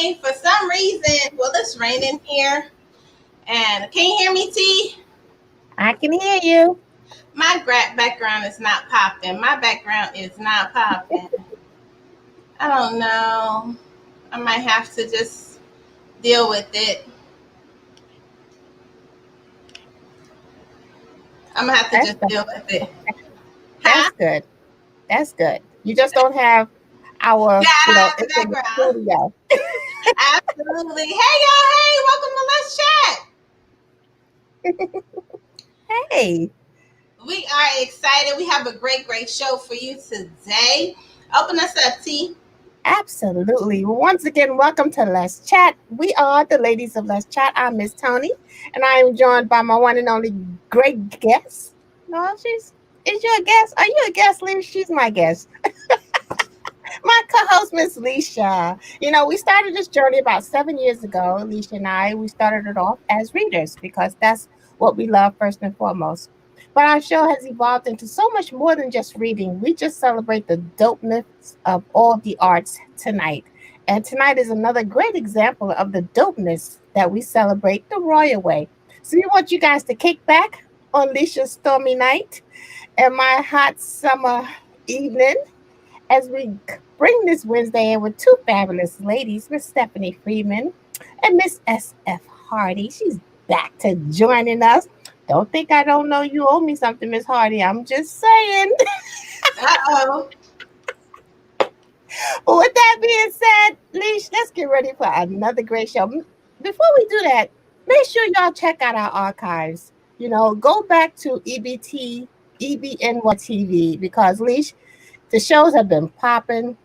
Hey, for some reason, well, it's raining here. And can you hear me, T? I can hear you. My background is not popping. My background is not popping. I don't know. I might have to just deal with it. I'm going to have to just deal with it. That's good. That's good. You just don't have our, background. Absolutely. Hey, y'all. Hey, welcome to Let's Chat. Hey. We are excited. We have a great show for you today. Open us up, T. Absolutely. Once again, welcome to Let's Chat. We are the ladies of Let's Chat. I'm Miss Tony, and I am joined by my one and only great guest. No, is you a guest? Are you a guest, Leisha? She's my guest. My co-host, Miss Leisha. We started this journey about 7 years ago. Leisha and I, we started it off as readers because that's what we love first and foremost. But our show has evolved into so much more than just reading. We just celebrate the dopeness of all the arts tonight. And tonight is another great example of the dopeness that we celebrate the royal way. So we want you guys to kick back on Leisha's stormy night and my hot summer evening as we bring this Wednesday in with two fabulous ladies, Miss Stephanie Freeman and Miss S.F. Hardy. She's back to joining us. Don't think I don't know you owe me something, Miss Hardy. I'm just saying. Uh-oh. With that being said, Leash, let's get ready for another great show. Before we do that, make sure y'all check out our archives. Go back to EBT, EBNY TV, because Leash, the shows have been popping.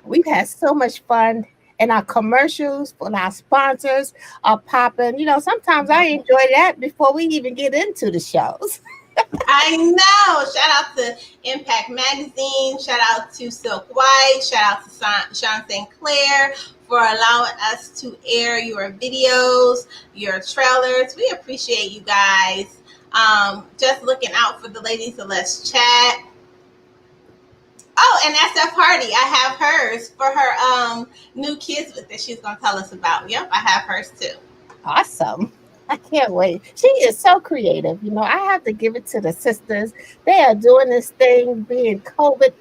We've had so much fun, and our commercials for our sponsors are popping. Sometimes I enjoy that before we even get into the shows. I know. Shout out to Impact Magazine. Shout out to Silk White. Shout out to Sean St. Clair for allowing us to air your videos, your trailers. We appreciate you guys. Just looking out for the ladies of Let's Chat. Oh, and SF Hardy, I have hers for her new kids that she's gonna tell us about. Yep, I have hers too. Awesome. I can't wait. She is so creative. I have to give it to the sisters. They are doing this thing, being COVID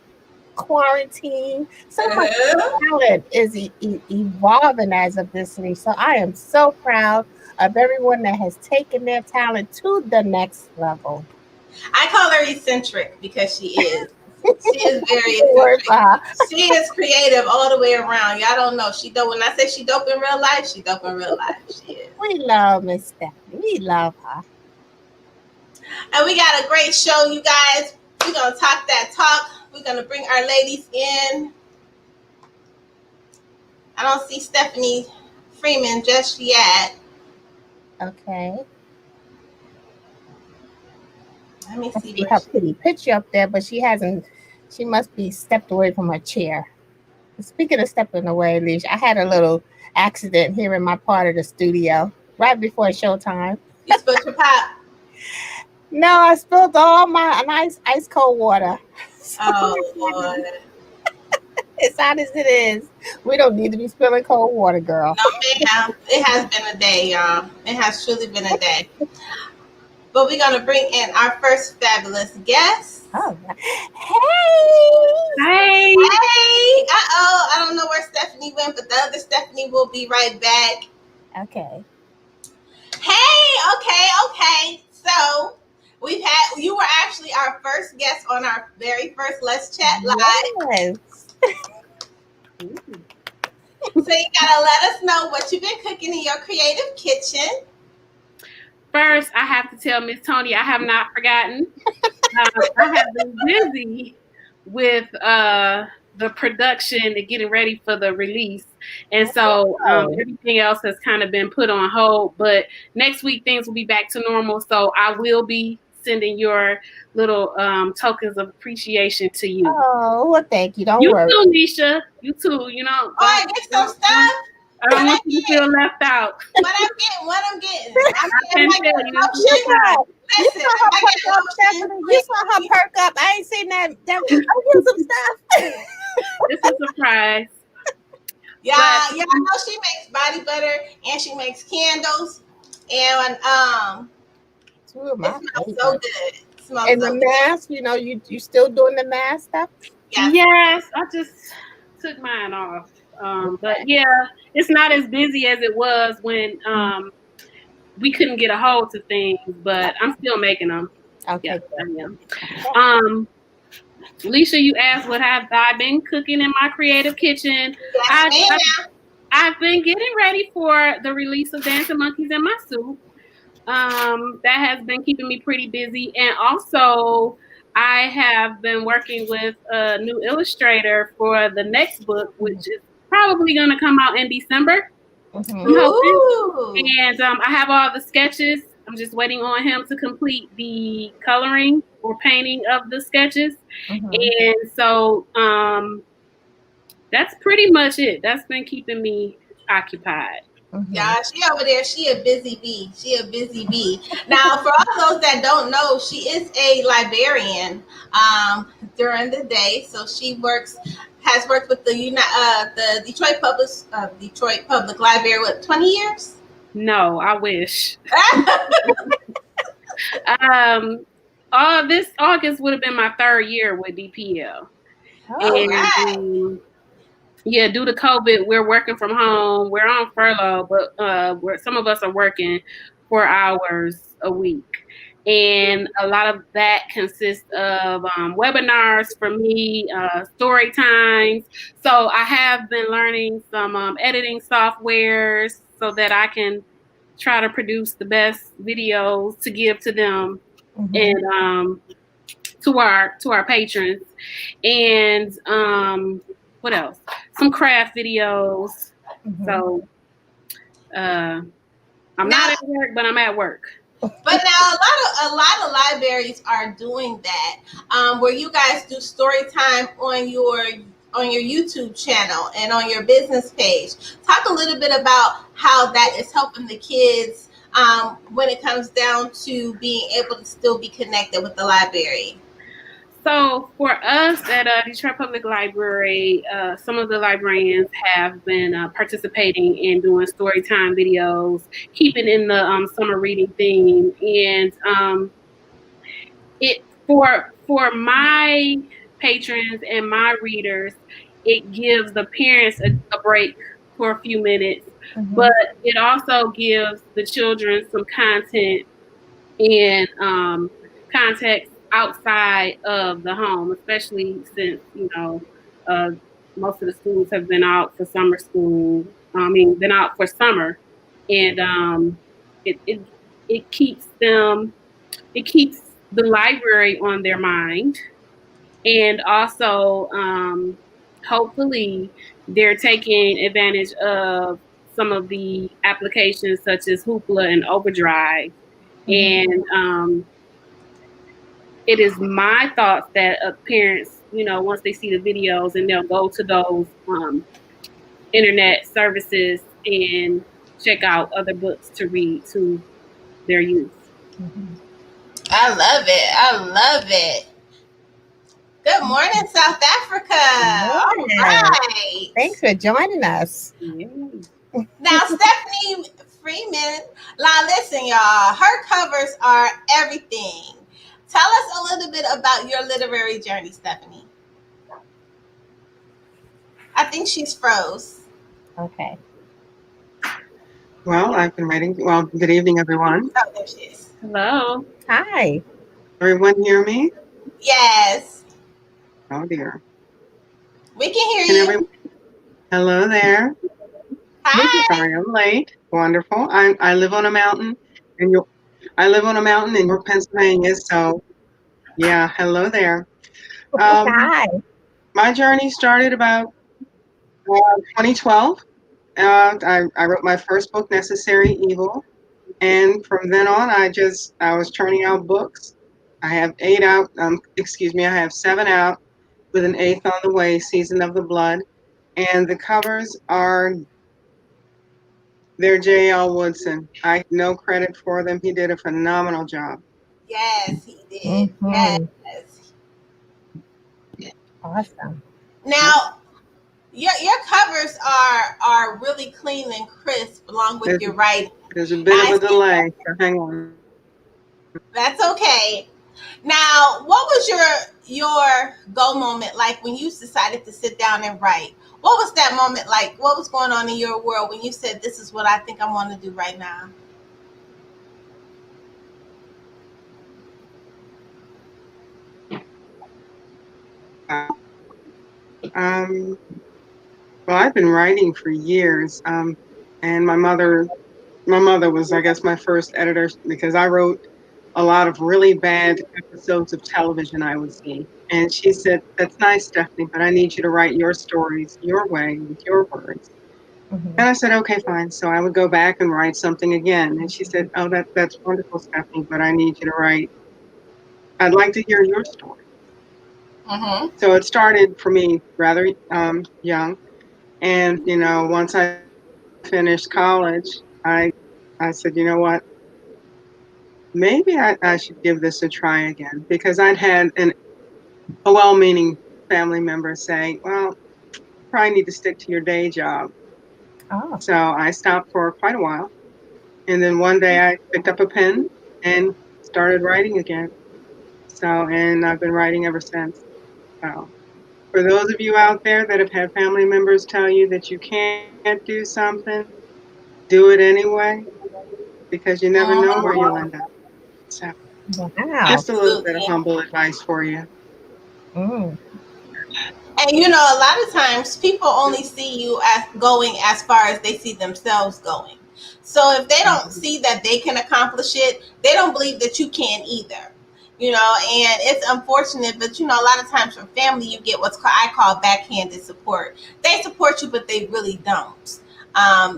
quarantine. So much talent is evolving as of this week. So I am so proud of everyone that has taken their talent to the next level. I call her eccentric because she is. She is very eccentric. She is creative all the way around. Y'all don't know. She dope. When I say she dope in real life, she dope in real life. She is. We love Miss Stephanie. We love her. And we got a great show, you guys. We're going to talk that talk. We're going to bring our ladies in. I don't see Stephanie Freeman just yet. Okay. Let me see her pretty picture up there, but she must be stepped away from her chair. Speaking of stepping away, Leash, I had a little accident here in my part of the studio right before showtime. You spilled your pop? No, I spilled all my nice ice cold water. Oh, Lord. As hot as it is, we don't need to be spilling cold water, girl. No, ma'am. It has been a day, y'all. It has truly been a day. But we're going to bring in our first fabulous guest. Oh, hey! Hey! Uh-oh. I don't know where Stephanie went, but the other Stephanie will be right back. Okay. Hey! Okay. So, you were actually our first guest on our very first Let's Chat Live. Yes. So, you got to let us know what you've been cooking in your creative kitchen. First, I have to tell Miss Tony, I have not forgotten. I have been busy with the production and getting ready for the release. And so everything else has kind of been put on hold. But next week, things will be back to normal. So I will be sending your little tokens of appreciation to you. Oh, well, thank you. Don't worry. You too, Nisha. You too. Oh, I get some stuff. I don't want you to feel left out. What I'm getting. I'm getting like lotion. Listen, you saw her perk up. I ain't seen that. I'll get some stuff. It's a surprise. Yeah, I know she makes body butter and she makes candles. And it smells so good. And the mask, you still doing the mask stuff? Yes, I just took mine off. But yeah, it's not as busy as it was when we couldn't get a hold to things, but I'm still making them. Okay. Yes, I am. Alicia, you asked what have I been cooking in my creative kitchen. Yes, I've been getting ready for the release of Dancing Monkeys in My Soup. That has been keeping me pretty busy. And also I have been working with a new illustrator for the next book, which is probably going to come out in December. Mm-hmm. I'm hoping. And I have all the sketches. I'm just waiting on him to complete the coloring or painting of the sketches. Mm-hmm. And so that's pretty much it. That's been keeping me occupied. Mm-hmm. Yeah, she over there. She a busy bee. Now, for all those that don't know, she is a librarian during the day. So she has worked with the Detroit Public Library. What, 20 years? No, I wish. This August would have been my third year with DPL. Right. Yeah, due to COVID, we're working from home. We're on furlough, but some of us are working 4 hours a week. And a lot of that consists of webinars for me, story times. So I have been learning some editing softwares so that I can try to produce the best videos to give to them and to our patrons. And what else? Some craft videos. So I'm not at work, but I'm at work. But now a lot of libraries are doing that, where you guys do story time on your YouTube channel and on your business page. Talk a little bit about how that is helping the kids when it comes down to being able to still be connected with the library. So for us at Detroit Public Library, some of the librarians have been participating in doing story time videos, keeping in the summer reading theme, and it for my patrons and my readers, it gives the parents a break for a few minutes, but it also gives the children some content and context outside of the home, especially since most of the schools have been out for summer school. Been out for summer, and it keeps them. It keeps the library on their mind, and also hopefully they're taking advantage of some of the applications such as Hoopla and Overdrive. And it is my thoughts that parents, once they see the videos and they'll go to those internet services and check out other books to read to their youth. I love it. I love it. Good morning, South Africa. All right. Thanks for joining us. Now, Stephanie Freeman, now listen, y'all, her covers are everything. Tell us a little bit about your literary journey, Stephanie. I think she's froze. Okay. Well, I've been writing. Well, good evening, everyone. Oh, there she is. Hello. Hi. Everyone hear me? Yes. Oh, dear. We can hear you. Hello there. Hi. Sorry, I'm late. Wonderful. I live on a mountain, and I live on a mountain in York, Pennsylvania. So, yeah, hello there. Hi. My journey started about 2012. I wrote my first book, Necessary Evil, and from then on, I was churning out books. I have 8 out. I have 7 out, with an 8th on the way, Season of the Blood, and the covers they're J.L. Woodson. I have no credit for them. He did a phenomenal job. Yes, he did. Yes. Awesome. Now, your covers are really clean and crisp along with your writing. There's a bit of a delay, so hang on. That's okay. Now, what was your go moment like when you decided to sit down and write? What was that moment like? What was going on in your world when you said, this is what I think I want to do right now? Well, I've been writing for years, and my mother was, I guess, my first editor, because I wrote a lot of really bad episodes of television I would see. And she said, "That's nice, Stephanie, but I need you to write your stories your way, with your words." And I said, "Okay, fine." So I would go back and write something again. And she said, "Oh, that's wonderful, Stephanie, but I need you to write, I'd like to hear your story." So it started for me rather young. And, once I finished college, I said, you know what? Maybe I should give this a try again, because I'd had a well-meaning family member say, "Well, you probably need to stick to your day job." Oh. So I stopped for quite a while. And then one day I picked up a pen and started writing again. And I've been writing ever since. So for those of you out there that have had family members tell you that you can't do something, do it anyway, because you never know where you'll end up. So. Wow. Just a little bit of Absolutely. humble advice for you. Mm. And you know, a lot of times people only see you as going as far as they see themselves going. So if they don't see that they can accomplish it, they don't believe that you can either. You know, and it's unfortunate, but you know, a lot of times from family, you get I call backhanded support. They support you, but they really don't.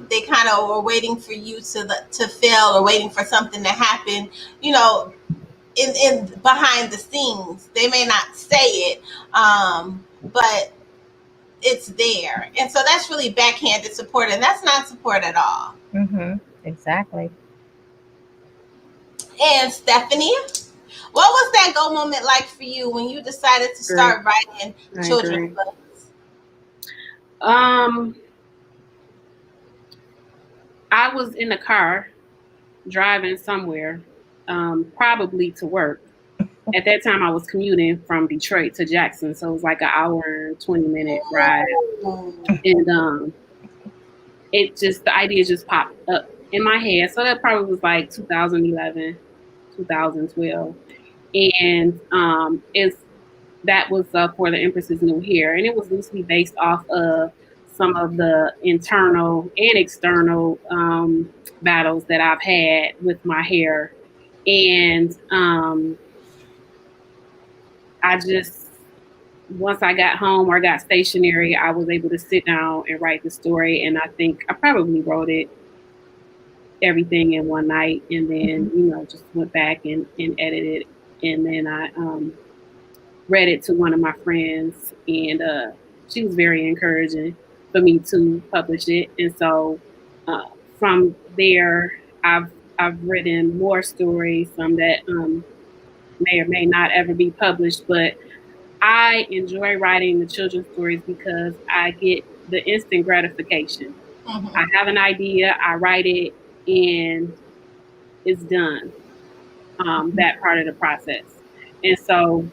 They kind of are waiting for you to fail or waiting for something to happen. You know, in behind the scenes, they may not say it, but it's there. And so that's really backhanded support, and that's not support at all. Mm-hmm. Exactly. And Stephanie, what was that go moment like for you when you decided to Agree. start writing I children's agree. books? Um, I was in the car driving somewhere, probably to work. At that time, I was commuting from Detroit to Jackson, so it was like an hour and 20-minute ride. And the idea just popped up in my head. So that probably was like 2011, 2012, and that was for the Empress's New Hair, and it was loosely based off of some of the internal and external battles that I've had with my hair, and I just once I got home or got stationary, I was able to sit down and write the story, and I think I probably wrote it everything in one night, and then just went back and edited, and then I read it to one of my friends, and she was very encouraging for me to publish it. And so uh, from there, I've written more stories, some that may or may not ever be published, but I enjoy writing the children's stories because I get the instant gratification. I Mm-hmm. have an idea, I write it, and it's done. That part of the process, and so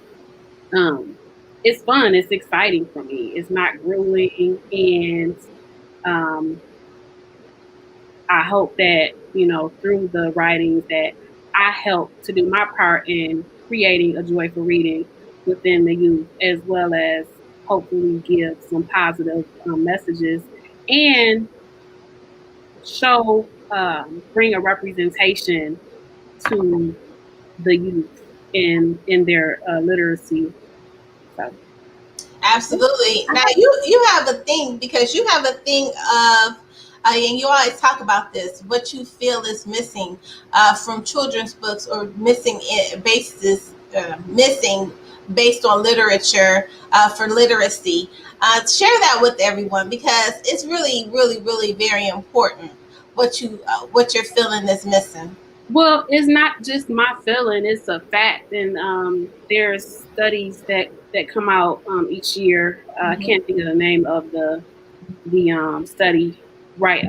um, it's fun. It's exciting for me. It's not grueling, and um, I hope that through the writings that I help to do my part in creating a joyful reading within the youth, as well as hopefully give some positive messages and show bring a representation to the youth in their literacy. So. Absolutely. Now you have a thing, because you have a thing of, and you always talk about this. What you feel is missing from children's books, or missing missing based on literature for literacy. Share that with everyone, because it's really, really, really very important what you're feeling is missing. Well, it's not just my feeling; it's a fact, and there's studies that come out each year. I can't think of the name of the study right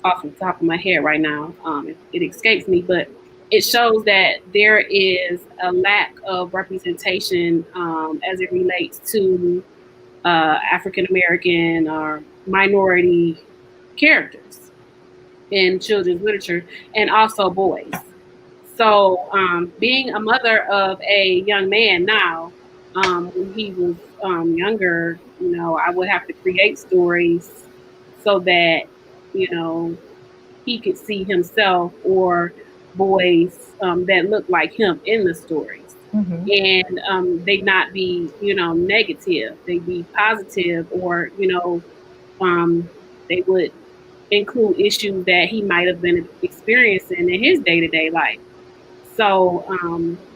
off the top of my head right now. It escapes me, but it shows that there is a lack of representation as it relates to African American or minority characters in children's literature, and also boys. So, being a mother of a young man now, when he was younger, I would have to create stories so that, you know, he could see himself or boys that look like him in the stories. Mm-hmm. And they not be, negative, they be positive, or, they would include issues that he might have been experiencing in his day to day life. So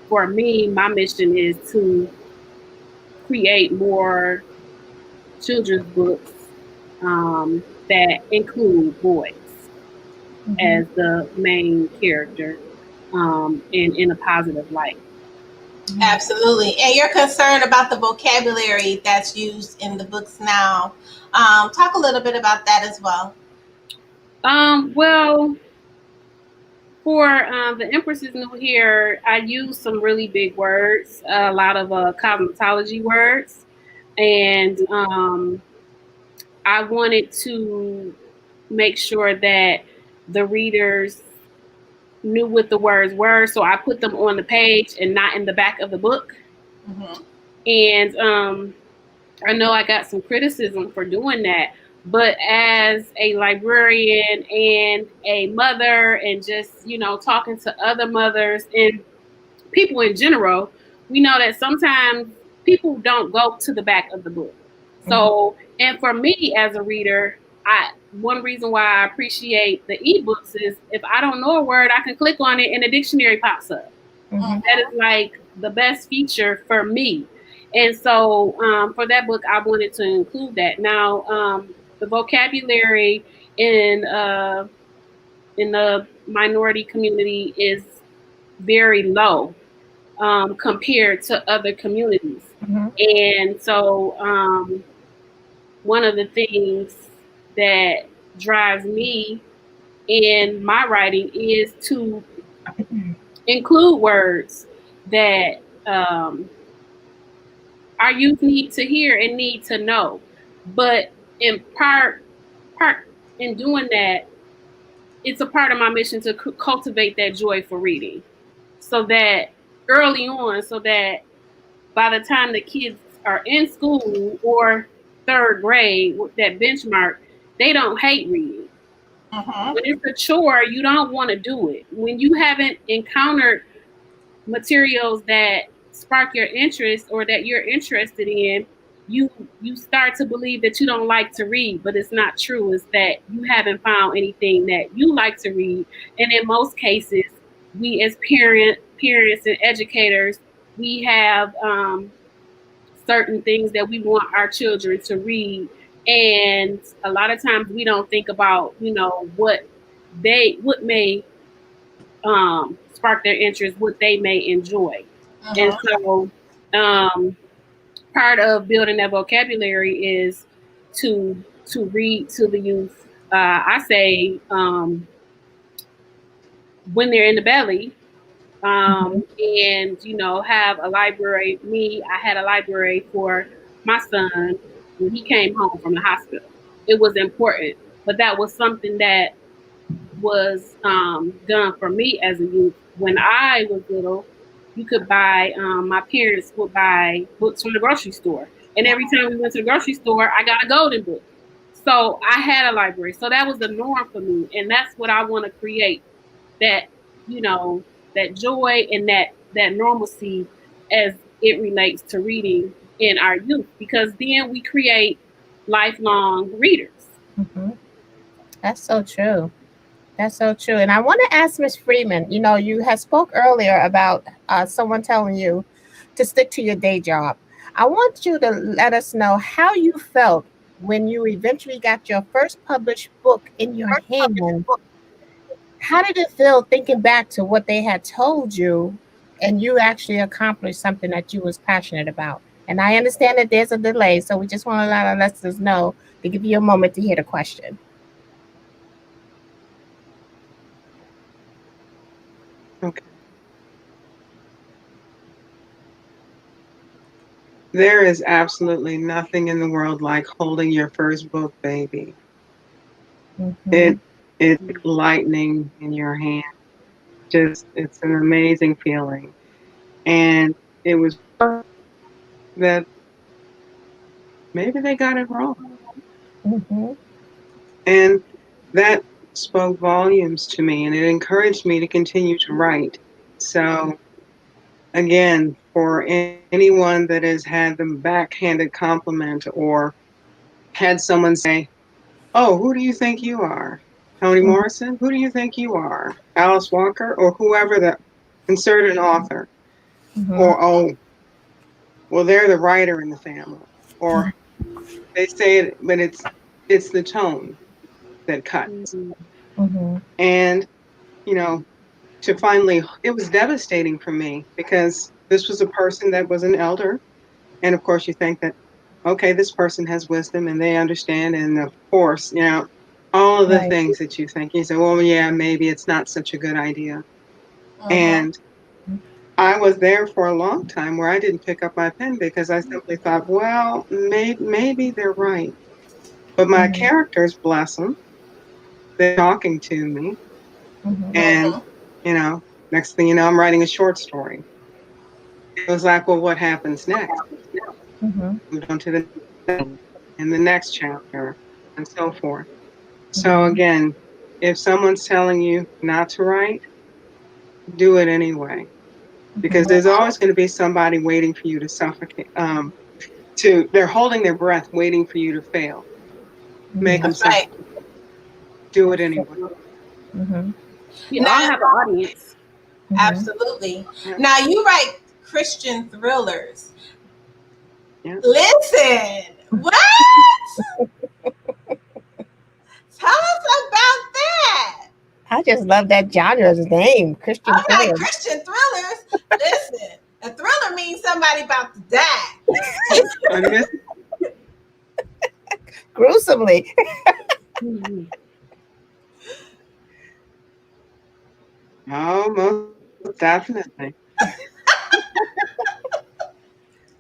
for me, my mission is to create more children's books that include boys Mm-hmm. as the main character in a positive light. Absolutely. And you're concerned about the vocabulary that's used in the books now. Talk a little bit about that as well. Well, for the Empress's New Hair, I use some really big words, a lot of cosmetology words, and I wanted to make sure that the readers knew what the words were, so I put them on the page and not in the back of the book. Mm-hmm. And I know I got some criticism for doing that, but as a librarian and a mother, and just, you know, talking to other mothers and people in general, we know that sometimes people don't go to the back of the book. So, and for me as a reader, one reason why I appreciate the ebooks is if I don't know a word, I can click on it and the dictionary pops up. Mm-hmm. That is like the best feature for me. And so for that book, I wanted to include that. Now, the vocabulary in the minority community is very low compared to other communities. Mm-hmm. And so one of the things that drives me in my writing is to include words that our youth need to hear and need to know. But in part in doing that, it's a part of my mission to cultivate that joy for reading, so that early on, so that by the time the kids are in school or third grade, that benchmark, they don't hate reading. Mm-hmm. When it's a chore, you don't want to do it. When you haven't encountered materials that spark your interest or that you're interested in, you start to believe that you don't like to read, but it's not true. It's that you haven't found anything that you like to read. And in most cases, we as parents and educators, we have certain things that we want our children to read, and a lot of times we don't think about, you know, what may spark their interest, what they may enjoy. And Mm-hmm. so um, part of building that vocabulary is to read to the youth. I say when they're in the belly, and you know, have a library. I had a library for my son when he came home from the hospital. It was important, but that was something that was done for me as a youth. When I was little, you could buy. My parents would buy books from the grocery store, and every time we went to the grocery store, I got a golden book. So I had a library. So that was the norm for me, and that's what I want to create. That, you know, that joy and that normalcy as it relates to reading in our youth, because then we create lifelong readers. Mm-hmm. That's so true. That's so true. And I want to ask Miss Freeman, you know, you had spoke earlier about someone telling you to stick to your day job. I want you to let us know how you felt when you eventually got your first published book in your hand. How did it feel thinking back to what they had told you and you actually accomplished something that you was passionate about? And I understand that there's a delay, so we just want to let our listeners know to give you a moment to hear the question. Okay. There is absolutely nothing in the world like holding your first book, baby. Mm-hmm. It's like lightning in your hand. Just, it's an amazing feeling. And it was that maybe they got it wrong. Mm-hmm. And that spoke volumes to me, and it encouraged me to continue to write. So, again, for anyone that has had the backhanded compliment or had someone say, "Oh, who do you think you are? Toni Morrison? Who do you think you are? Alice Walker?" Or whoever, the insert an author. Mm-hmm. Or, "Oh, well, they're the writer in the family." Or they say it, but it's the tone that cuts. Mm-hmm. And, you know, to finally, it was devastating for me because this was a person that was an elder. And of course, you think that, okay, this person has wisdom and they understand. And of course, you know, all of the Right. things that you think, you say, well, yeah, maybe it's not such a good idea. Mm-hmm. And I was there for a long time where I didn't pick up my pen because I simply thought, well, maybe they're right. But my Mm-hmm. characters, bless them, they're talking to me. Mm-hmm. And Mm-hmm. You know, next thing you know, I'm writing a short story. It was like, well, what happens next? Mm-hmm. Moved on to the in the next chapter and so forth. So Mm-hmm. again, if someone's telling you not to write, do it anyway, because there's always going to be somebody waiting for you to suffocate. They're holding their breath, waiting for you to fail. Make them That's right. suffocate. Do it anyway. Mm-hmm. We all Now, have an audience. absolutely. Yeah. Now you write Christian thrillers. Yeah. Listen, what? Tell us about that. I just love that genre's name, Christian I'm like, thriller. Christian thrillers. Listen, a thriller means somebody about to die. And this, Gruesomely. Mhm. oh, most definitely.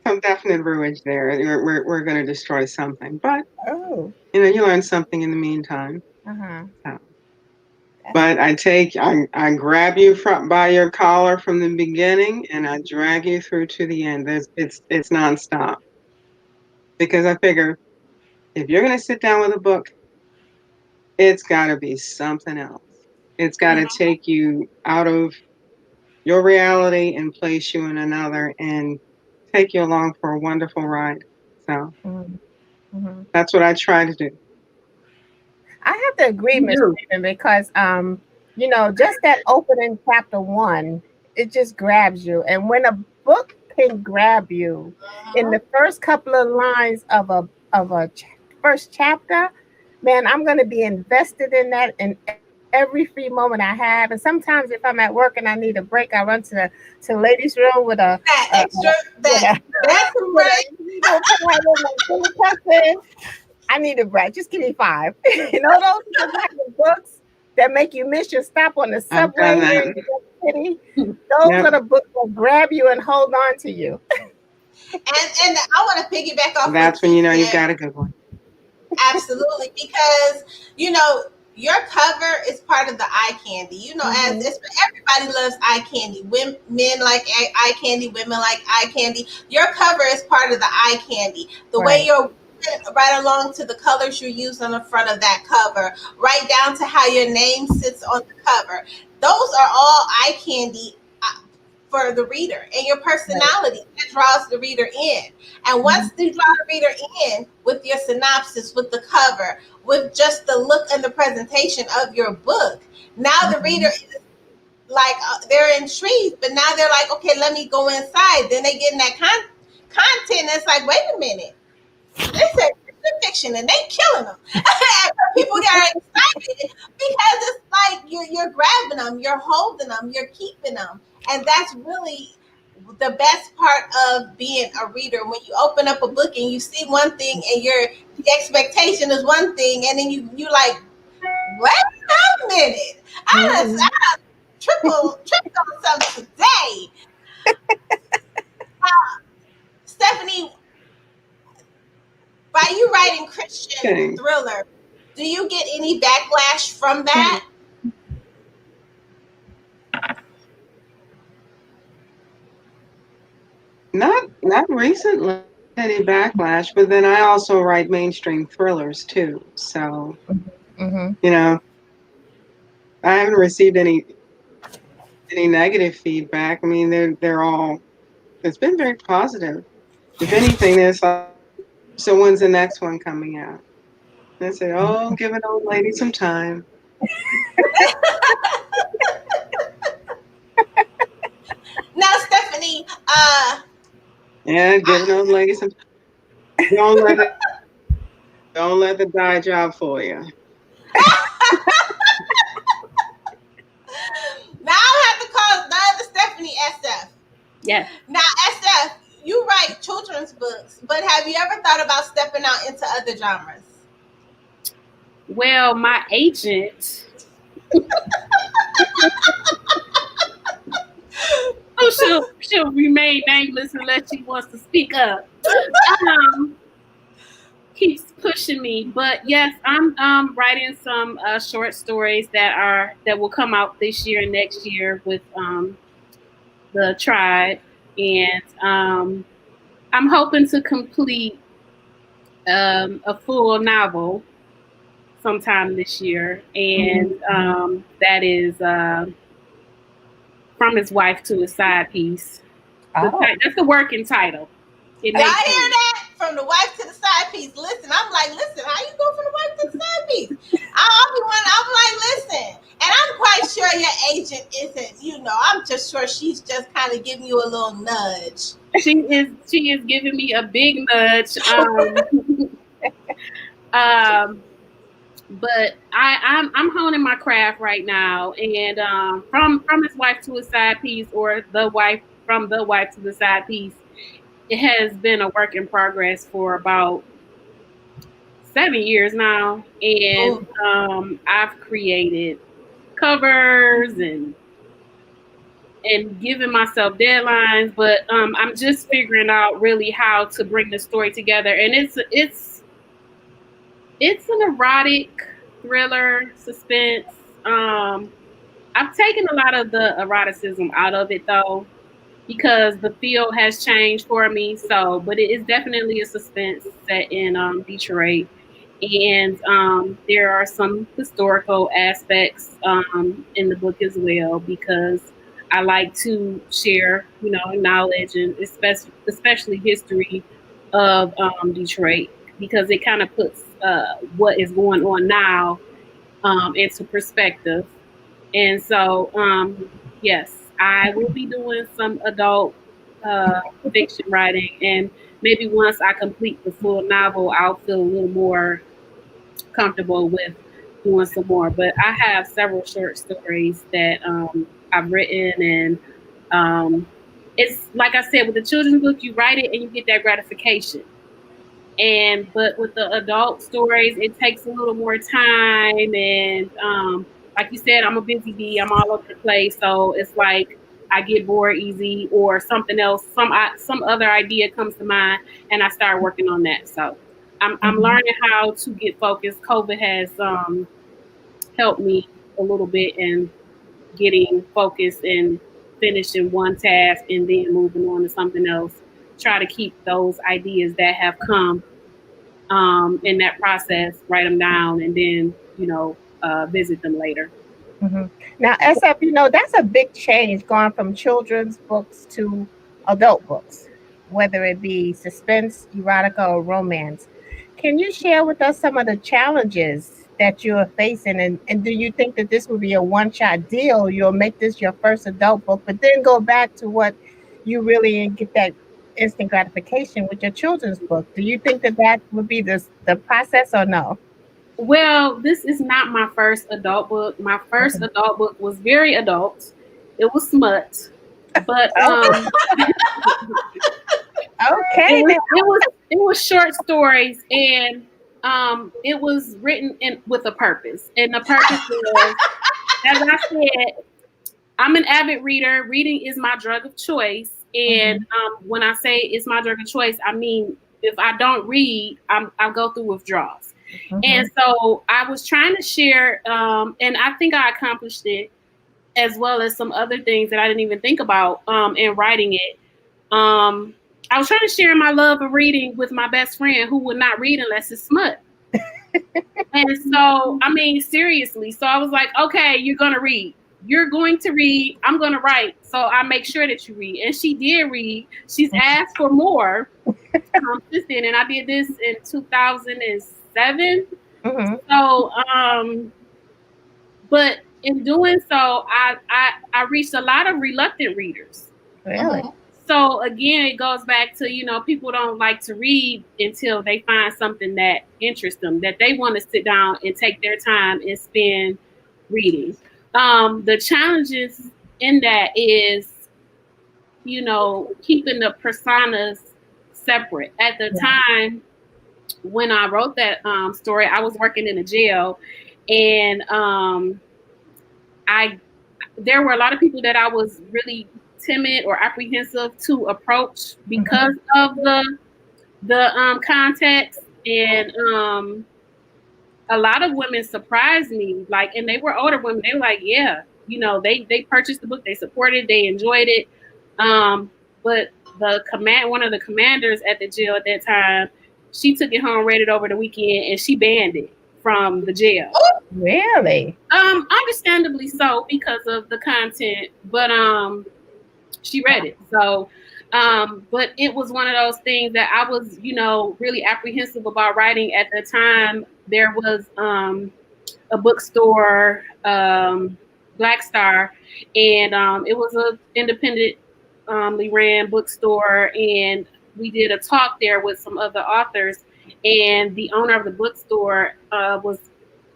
Some definite ruins there. We're going to destroy something, but Oh. you learn something in the meantime. Uh-huh. So. That's But I grab you by your collar from the beginning, and I drag you through to the end. It's nonstop, because I figure if you're going to sit down with a book, it's got to be something else. It's got to take you out of your reality and place you in another, and take you along for a wonderful ride. So mm-hmm. that's what I try to do. I have to agree, You Miss do. Freeman, because just that opening chapter one, it just grabs you. And when a book can grab you in the first couple of lines of a first chapter, man, I'm going to be invested in that in every free moment I have. And sometimes if I'm at work and I need a break, I run to ladies' room with That extra, with that a bathroom with break. a pad and my tea cups in. I need a break. Just give me 5. Those are the kind of books that make you miss your stop on the I've subway done here that. in New York City. Those Yep. are the books that grab you and hold on to you. And I want to piggyback off what That's when you you know you've said. got a good one. Absolutely, because your cover is part of the eye candy. As Mm-hmm. everybody loves eye candy. Men like eye candy, women like eye candy. Your cover is part of the eye candy. The way Right. you're right along to the colors you use on the front of that cover, right down to how your name sits on the cover. Those are all eye candy for the reader, and your Right. personality that draws the reader in. And once Mm-hmm. you draw the reader in with your synopsis, with the cover, with just the look and the presentation of your book, now the reader Mm-hmm. is like they're intrigued, but now they're like, okay, let me go inside. Then they get in that content. And it's like, wait a minute, this is fiction, and they killing them. People get excited because it's like you're grabbing them, you're holding them, you're keeping them, and that's really the best part of being a reader. When you open up a book and you see one thing, and the expectation is one thing, and then you like, wait a minute, Mm-hmm. I done tripped on something today. Stephanie, by you writing Christian Okay. thriller, do you get any backlash from that? Not recently any backlash, but then I also write mainstream thrillers too. So, Mm-hmm. you know, I haven't received any negative feedback. I mean, they're all it's been very positive. If anything, there's like, so when's the next one coming out? And I say, oh, give an old lady some time. Now, Stephanie, Yeah, give an old lady some. Don't let it. Don't let the dye job fool you. now I have to call the other Stephanie SF. Yes. Now, SF, you write children's books, but have you ever thought about stepping out into other genres? Well, my agent, oh, she'll remain nameless unless she wants to speak up. Um, keeps pushing me. But yes, I'm writing some short stories that will come out this year and next year with the tribe, and I'm hoping to complete a full novel sometime this year, and that is From His Wife to His Side Piece. That's the working title. Y'all hear that? From the wife to the side piece. Listen, I'm like, listen, how you go from the wife to the side piece? I'm like, listen. And I'm quite sure your agent isn't, I'm just sure she's just kind of giving you a little nudge. She is giving me a big nudge. But I'm honing my craft right now, and from His Wife to His Side Piece, or From the Wife to the Side Piece, it has been a work in progress for about 7 years now, and I've created covers and giving myself deadlines, but I'm just figuring out really how to bring the story together, and it's an erotic thriller, suspense. I've taken a lot of the eroticism out of it though, because the field has changed for me. So, but it is definitely a suspense set in Detroit, and there are some historical aspects in the book as well, because I like to share, knowledge, and especially history of Detroit, because it kind of puts what is going on now into perspective. And so, yes, I will be doing some adult fiction writing, and maybe once I complete the full novel, I'll feel a little more comfortable with doing some more. But I have several short stories that I've written, and it's like I said, with the children's book, you write it and you get that gratification. But with the adult stories, it takes a little more time, and like you said, I'm a busy bee. I'm all over the place, so it's like I get bored easy, or something else, some other idea comes to mind, and I start working on that. So I'm learning how to get focused. COVID has helped me a little bit in getting focused and finishing one task and then moving on to something else. Try to keep those ideas that have come in that process, write them down, and then visit them later. Now, SF, that's a big change, going from children's books to adult books, whether it be suspense, erotica, or romance. Can you share with us some of the challenges that you are facing, and do you think that this will be a one-shot deal? You'll make this your first adult book, but then go back to what you really get that instant gratification with your children's book. Do you think that would be the process, or no? Well, this is not my first adult book. My first adult book was very adult. It was smut, but okay, it was short stories, and it was written with a purpose, and the purpose was, as I said, I'm an avid reader. Reading is my drug of choice, and when I say it's my drug of choice, I mean if I don't read, I'll go through withdrawals. And so I was trying to share, and I think I accomplished it, as well as some other things that I didn't even think about in writing it. I was trying to share my love of reading with my best friend, who would not read unless it's smut. And so, I mean, seriously. So I was like, okay, you're going to read. You're going to read. I'm going to write. So I make sure that you read. And she did read. She's asked for more since then. And I did this in 2007. So, but in doing so, I reached a lot of reluctant readers. Really? So again, it goes back to, people don't like to read until they find something that interests them, that they want to sit down and take their time and spend reading. The challenges in that is, keeping the personas separate. At the time when I wrote that story, I was working in a jail, and there were a lot of people that I was really timid or apprehensive to approach because of the context. And a lot of women surprised me, like, and they were older women. They were like, yeah, they purchased the book, they supported, they enjoyed it. But one of the commanders at the jail at that time, she took it home, read it over the weekend, and she banned it from the jail. Really? Understandably so because of the content, but she read it. So, but it was one of those things that I was, really apprehensive about writing at the time. There was a bookstore, Black Star, and it was a independently ran bookstore, and we did a talk there with some other authors, and the owner of the bookstore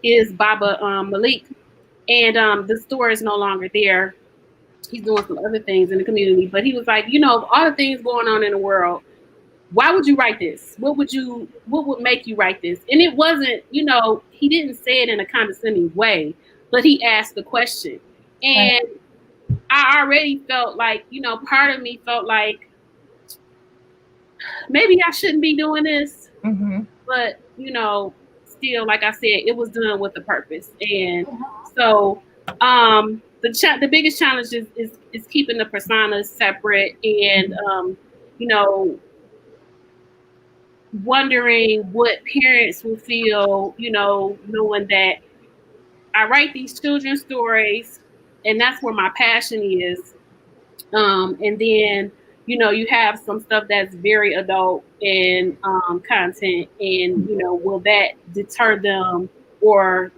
is Baba Malik, and the store is no longer there. He's doing some other things in the community, but he was like, all the things going on in the world, why would you write this? What would make you write this? And it wasn't, he didn't say it in a condescending way, but he asked the question. And I already felt like, part of me felt like maybe I shouldn't be doing this, but, still, like I said, it was done with a purpose. And so, the biggest challenge is keeping the personas separate, and wondering what parents will feel, knowing that I write these children's stories, and that's where my passion is. And then you have some stuff that's very adult and content, and will that deter them or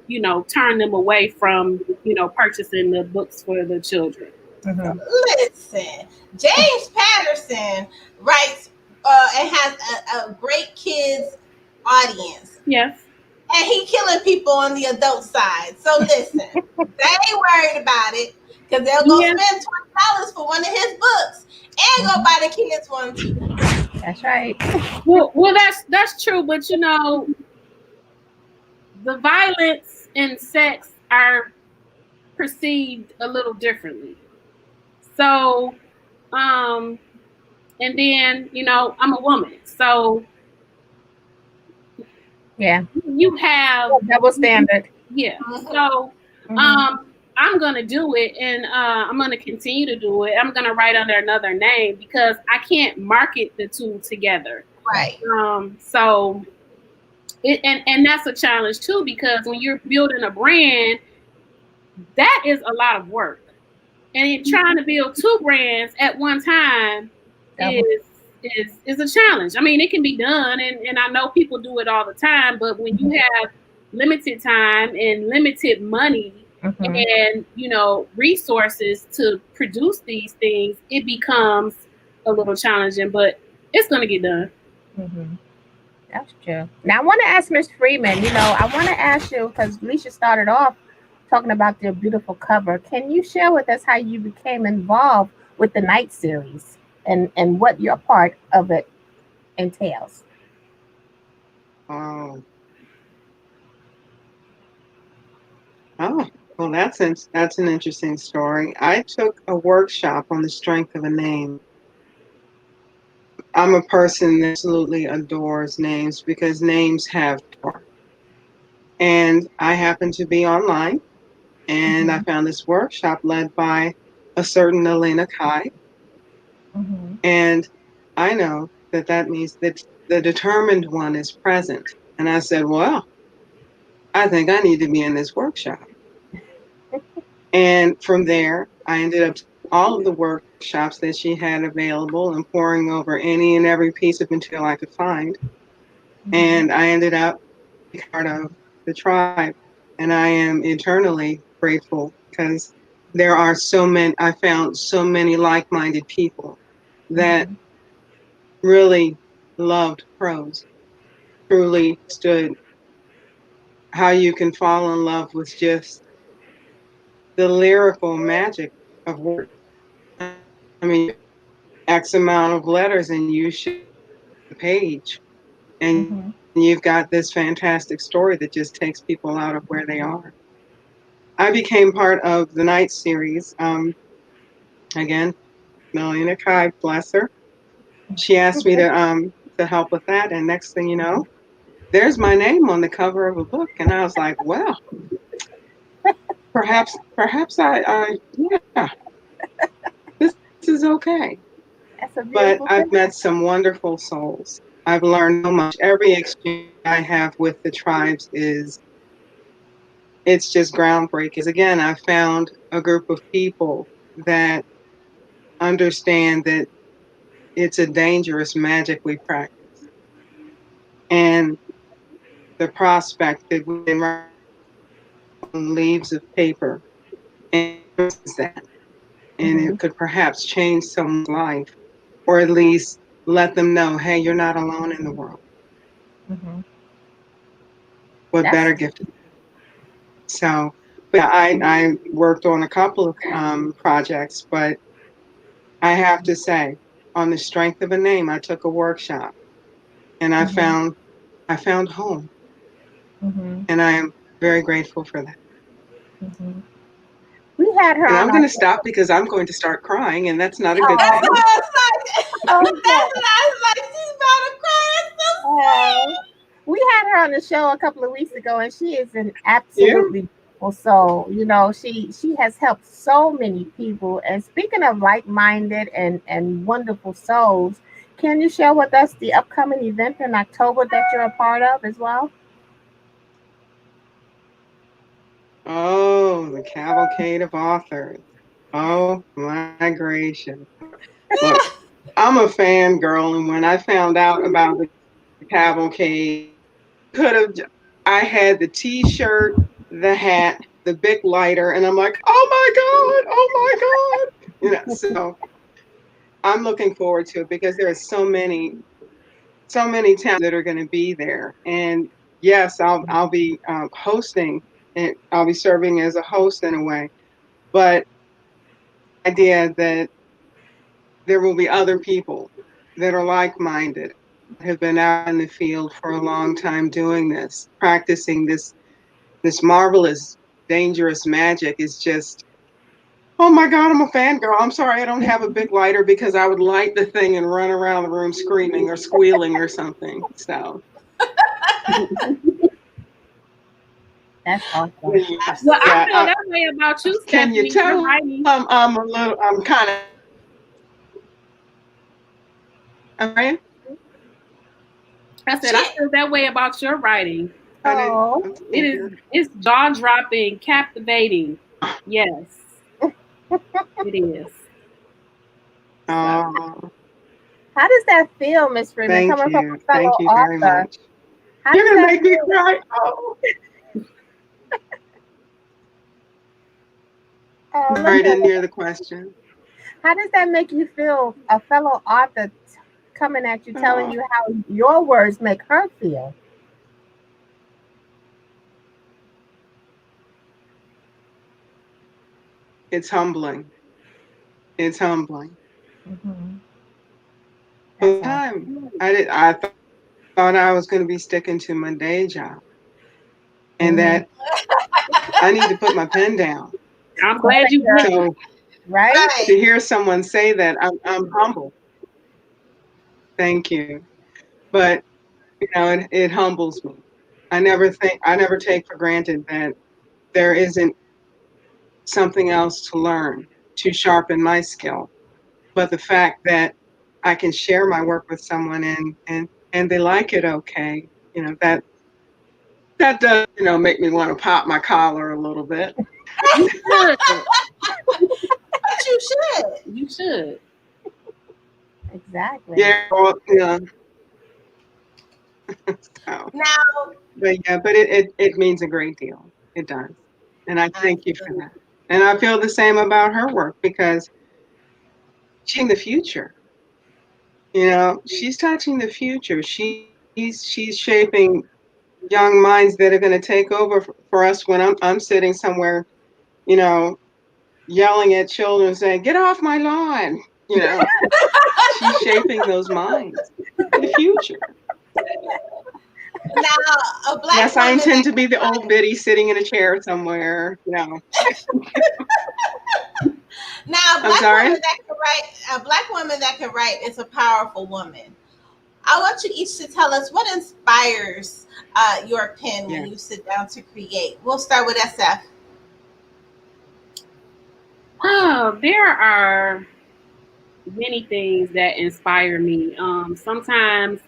turn them away from purchasing the books for the children? Listen, James Patterson writes and has a great kids audience. Yes. And he killing people on the adult side. So listen, they ain't worried about it because they'll go spend $20 for one of his books and go buy the kids one too. That's right. Well, that's true, but the violence and sex are perceived a little differently. So, and then I'm a woman, so yeah, you have double standard. Yeah. So, I'm gonna do it, and I'm gonna continue to do it. I'm gonna write under another name because I can't market the two together. Right. So, and that's a challenge too, because when you're building a brand, that is a lot of work, and trying to build two brands at one time is a challenge. I mean, it can be done, and I know people do it all the time, but when you have limited time and limited money and resources to produce these things, it becomes a little challenging, but it's going to get done. That's true. Now I want to ask Miss Freeman, I want to ask you, because Leisha started off talking about their beautiful cover. Can you share with us how you became involved with the Night series and what your part of it entails? Oh, well, that's an interesting story. I took a workshop on the strength of a name. I'm a person that absolutely adores names because names have power. And I happened to be online, and I found this workshop led by a certain Elena Kai. And I know that means that the determined one is present. And I said, well, I think I need to be in this workshop. And from there, I ended up all of the workshops that she had available and poring over any and every piece of material I could find. And I ended up part of the tribe. And I am eternally grateful because there are I found so many like-minded people that really loved prose, truly stood how you can fall in love with just the lyrical magic of words. I mean, X amount of letters and you should the page, and you've got this fantastic story that just takes people out of where they are. I became part of the Night series. Again, Melina Kai, bless her. She asked me to help with that, and next thing you know, there's my name on the cover of a book. And I was like, well, perhaps yeah, this is okay. That's a But beautiful I've thing. met some wonderful souls. I've learned so much. Every exchange I have with the tribes it's just groundbreaking. Again, I found a group of people that understand that it's a dangerous magic we practice. And the prospect that we can write on leaves of paper and that, and Mm-hmm. it could perhaps change someone's life, or at least let them know, hey, you're not alone in the world. Mm-hmm. What That's better gift? So, but I worked on a couple of projects, but I have to say, on the strength of a name, I took a workshop and mm-hmm. I found home, Mm-hmm. and I am very grateful for that. Mm-hmm. We had her And on I'm our going to stop because I'm going to start crying, and that's not a good That's show. thing. what I was like. Okay. That's what I was like. She's about to cry. That's so Uh, sweet. we had her on the show a couple of weeks ago, and she is an Yeah. absolutely beautiful soul. You know, she has helped so many people. And speaking of like-minded and wonderful souls, can you share with us the upcoming event in October that you're a part of as well? Oh, the cavalcade of authors. Oh my gracious. Look, I'm a fangirl, and when I found out about the cavalcade, could have, I had the t-shirt, the hat, the big lighter, and I'm like, oh my God. So I'm looking forward to it because there are so many towns that are going to be there. And yes, I'll be hosting, and I'll be serving as a host in a way. But the idea that there will be other people that are like-minded, have been out in the field for a long time doing this, practicing this marvelous, dangerous magic is just, oh my God, I'm a fangirl. I'm sorry I don't have a big lighter because I would light the thing and run around the room screaming or squealing or something. So That's awesome. yeah, Well, I Absolutely. feel yeah. that way about you, Can you Stephanie. You're tell writing. I'm a little, I'm kind of, I'm sorry? I said I She feel that way about your writing. I didn't, Oh, It thank is you. it's jaw dropping, captivating. Yes, it is. So Oh, how does that feel, Miss Freeman, thank coming from you. a Thank fellow you very author? much. How You're does going to that make me feel? cry. Oh, Oh, I'm look sorry, I at didn't it. hear the question. How does that make you feel? A fellow author coming at you, telling Oh, you how your words make her feel. it's humbling. It's humbling. Hmm. That's Full all. time. I thought I was going to be sticking to my day job, and that Hmm. I need to put my pen down. I'm glad you So did. Right? to right. hear someone say that, I'm humbled. Thank you. But it humbles me. I never take for granted that there isn't something else to learn to sharpen my skill. But the fact that I can share my work with someone and they like it okay, that does, make me want to pop my collar a little bit. You should. But you should. You should. Exactly. Yeah, well, yeah. So, Now, but yeah, but it means a great deal. It does. And I thank you for absolutely. that. And I feel the same about her work because she's in the future. She's touching the future. She's shaping young minds that are going to take over for us when I'm sitting somewhere, you know, yelling at children saying, "Get off my lawn." You know, she's shaping those minds for the future. Now, a black Yes, I woman intend that to be the old biddy sitting in a chair somewhere. now a I'm black woman sorry. that can write, a black woman that can write is a powerful woman. I want you each to tell us what inspires your pen when Yeah. you sit down to create. We'll start with SF. Oh, there are many things that inspire me. Sometimes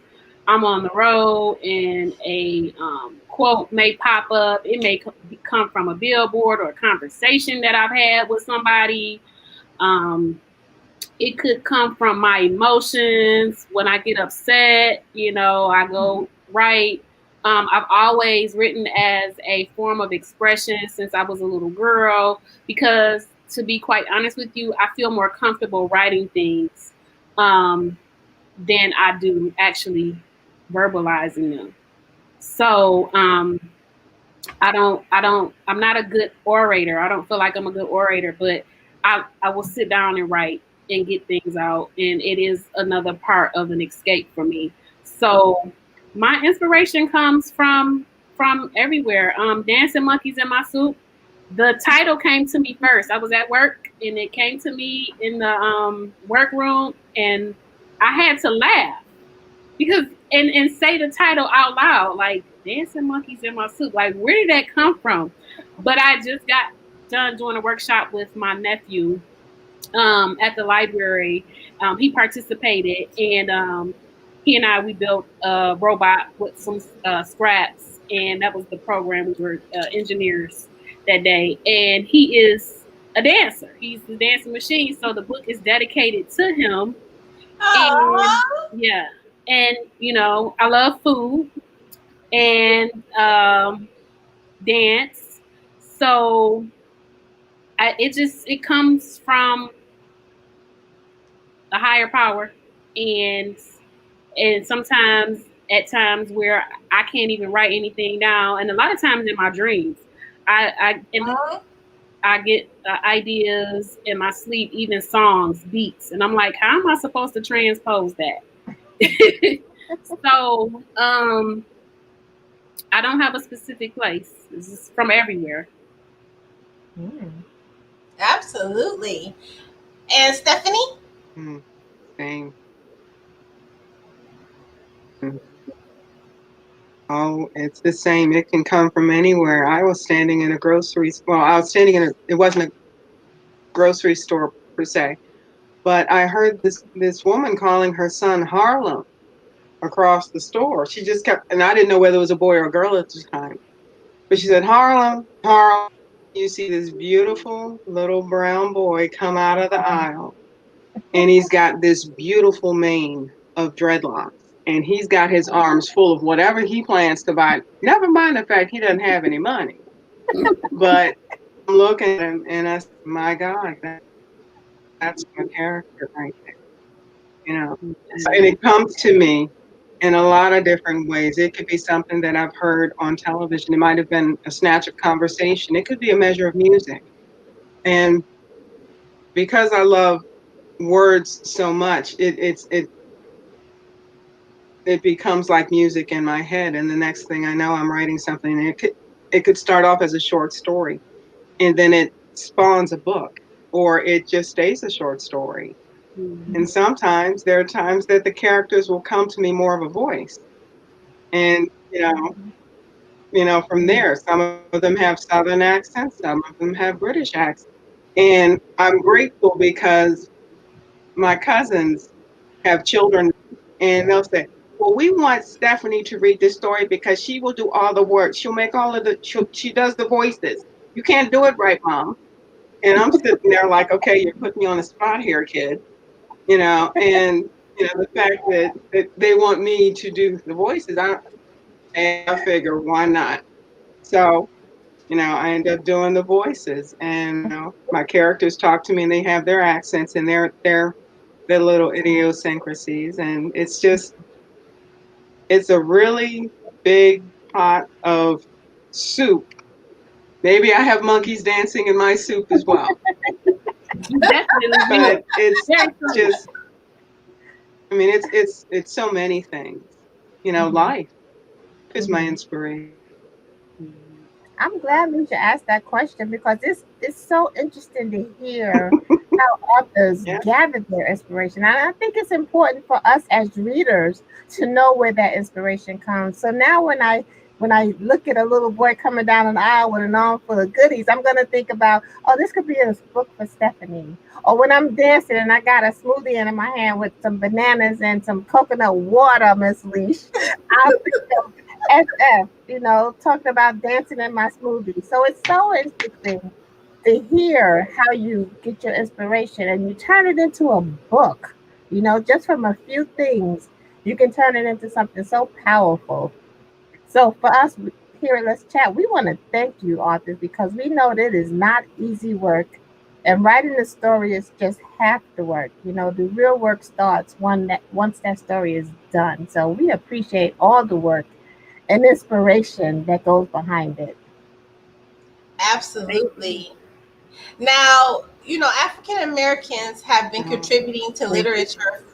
I'm on the road and a quote may pop up. It may come from a billboard or a conversation that I've had with somebody. Um, it could come from my emotions. When I get upset, I go write. I've always written as a form of expression since I was a little girl because, to be quite honest with you, I feel more comfortable writing things um, than I do actually verbalizing them. So I'm not a good orator. I don't feel like I'm a good orator, but I will sit down and write and get things out. And it is another part of an escape for me. So my inspiration comes from everywhere. Dancing Monkeys in My Soup. The title came to me first. I was at work and it came to me in the workroom and I had to laugh because and say the title out loud, like Dancing Monkeys in My Soup. Like, where did that come from? But I just got done doing a workshop with my nephew at the library. He participated, and he and I we built a robot with some scraps, and that was the program. We were engineers that day, and he is a dancer. He's the dancing machine. So the book is dedicated to him, and Oh, yeah, and I love food and dance. So it comes from a higher power, and sometimes at times where I can't even write anything down, and a lot of times in my dreams, oh. I get ideas in my sleep, even songs, beats, and I'm like, how am I supposed to transpose that? So I don't have a specific place. It's just from everywhere. Absolutely. And Stephanie? Mm, same. Mm. Oh, it's the same. It can come from anywhere. I was standing in a I was standing it wasn't a grocery store per se, but I heard this woman calling her son Harlem across the store. She just kept, and I didn't know whether it was a boy or a girl at the time, but she said, Harlem, Harlem. You see this beautiful little brown boy come out of the aisle, and he's got this beautiful mane of dreadlocks, and he's got his arms full of whatever he plans to buy. Never mind the fact he doesn't have any money. But I'm looking at him, and I said, my God, that's my character right there, you know. So, and it comes to me in a lot of different ways. It could be something that I've heard on television. It might have been a snatch of conversation. It could be a measure of music. And because I love words so much, it becomes like music in my head. And the next thing I know, I'm writing something. And it could start off as a short story, and then it spawns a book, or it just stays a short story. Mhm. And sometimes there are times that the characters will come to me more of a voice. And from there, some of them have Southern accents, some of them have British accents. And I'm grateful because my cousins have children, and they'll say, well, we want Stephanie to read this story because she will do all the work. She'll make all of she does the voices. You can't do it right, Mom. And I'm sitting there like, okay, you're putting me on the spot here, kid. And the fact that they want me to do the voices, I figure, why not? So, I end up doing the voices, and my characters talk to me, and they have their accents and their little idiosyncrasies, and it's a really big pot of soup. Maybe I have monkeys dancing in my soup as well, You definitely do. but it's Very true. just, I mean, it's so many things. Life is my inspiration. I'm glad Lucia asked that question because it's so interesting to hear how authors Yeah. gather their inspiration. And I think it's important for us as readers to know where that inspiration comes. So now when I look at a little boy coming down an aisle with an arm full of goodies, I'm gonna think about, oh, this could be a book for Stephanie. Or when I'm dancing and I got a smoothie in my hand with some bananas and some coconut water, Miss Leash, I'll think of SF, talking about dancing in my smoothie. So it's so interesting to hear how you get your inspiration and you turn it into a book. Just from a few things, you can turn it into something so powerful. So for us here at Let's Chat, we want to thank you, authors, because we know that it is not easy work. And writing a story is just half the work. The real work starts once that story is done. So we appreciate all the work and inspiration that goes behind it. Absolutely. Now, African Americans have been Oh, contributing to thank you. literature,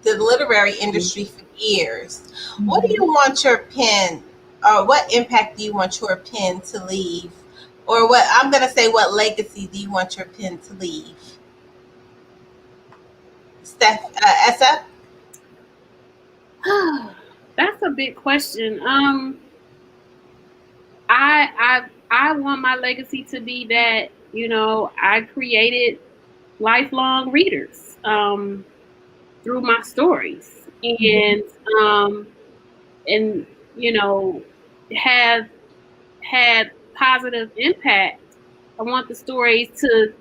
the literary industry for years. What do you want your pen, or what impact do you want your pen to leave? Or what I'm going to say, what legacy do you want your pen to leave? SF? That's a big question. I want my legacy to be that I created lifelong readers through my stories, um, and have had positive impact. I want the stories to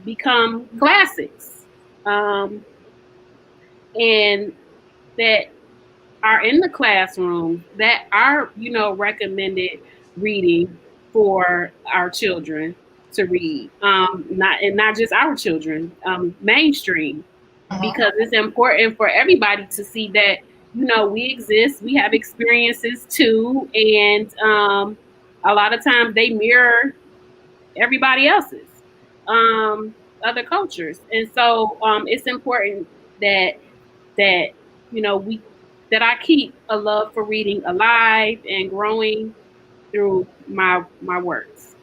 become classics, um, and that are in the classroom, that are recommended reading for our children to read, not just our children, mainstream, because it's important for everybody to see that we exist, we have experiences too, and a lot of times they mirror everybody else's, um, other cultures, and so it's important that that we that I keep a love for reading alive and growing through my works.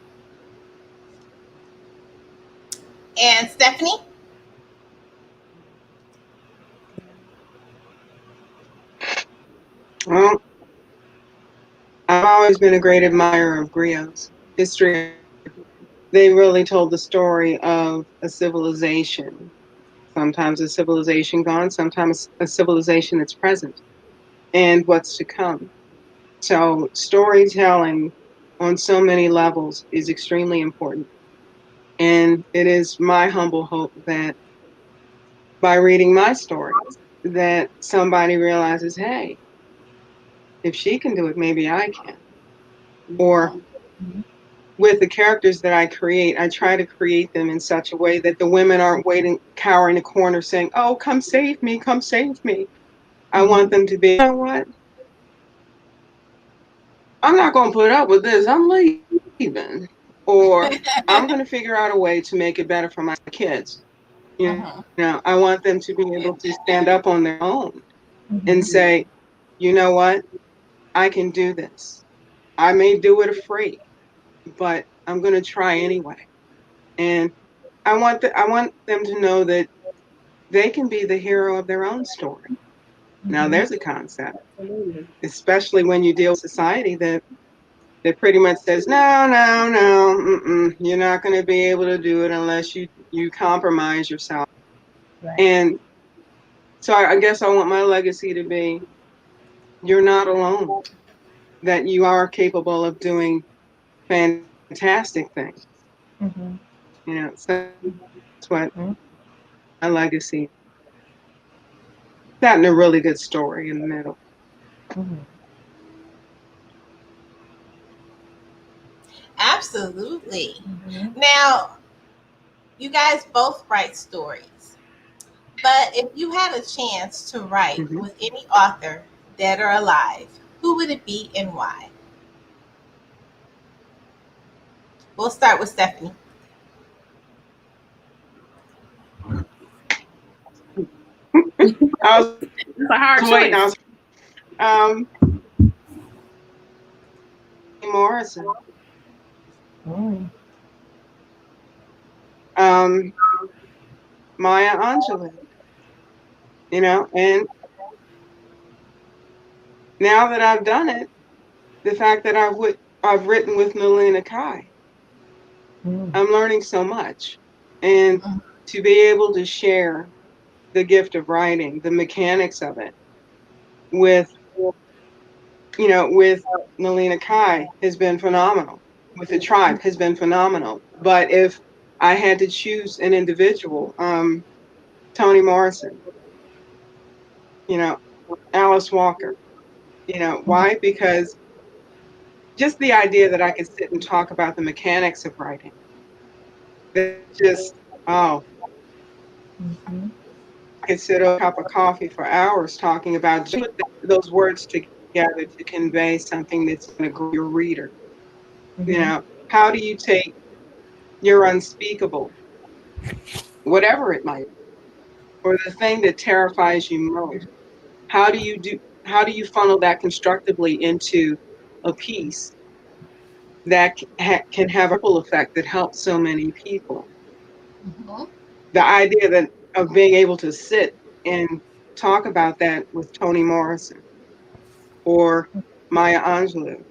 And Stephanie? Well, I've always been a great admirer of griots. History. They really told the story of a civilization. Sometimes a civilization gone, sometimes a civilization that's present, and what's to come. So storytelling on so many levels is extremely important. And it is my humble hope that by reading my stories, that somebody realizes, hey, if she can do it, maybe I can. Or with the characters that I create, I try to create them in such a way that the women aren't waiting, cowering in the corner saying, oh, come save me, come save me. I want them to be, you know what? I'm not going to put up with this. I'm leaving. Or I'm going to figure out a way to make it better for my kids. I want them to be able to stand up on their own and say, you know what? I can do this. I may do it afraid, but I'm going to try anyway. And I want them to know that they can be the hero of their own story. Now, there's a concept, Absolutely. especially when you deal with society that pretty much says, no, no, no, you're not going to be able to do it unless you compromise yourself. Right. And so I guess I want my legacy to be, you're not alone, that you are capable of doing fantastic things. Mm-hmm. So that's what my legacy, that and a really good story in the middle. Mm-hmm. Absolutely. Mm-hmm. Now, you guys both write stories, but if you had a chance to write Mm-hmm. with any author, dead or alive, who would it be and why? We'll start with Stephanie. I was It's a hard waiting. choice. Um, Morrison. Mm. Um, Maya Angelou, and now that I've done it, the fact that I've written with Nalina Kai, I'm learning so much. And to be able to share the gift of writing, the mechanics of it with, with Nalina Kai has been phenomenal. With the tribe has been phenomenal. But if I had to choose an individual, Toni Morrison, Alice Walker, why? Because just the idea that I could sit and talk about the mechanics of writing, that just, oh, I could sit over a cup of coffee for hours talking about just put those words together to convey something that's going to grow your reader. How do you take your unspeakable, whatever it might be, or the thing that terrifies you most? How do you funnel that constructively into a piece that can have a ripple effect that helps so many people? The idea of being able to sit and talk about that with Toni Morrison or Maya Angelou.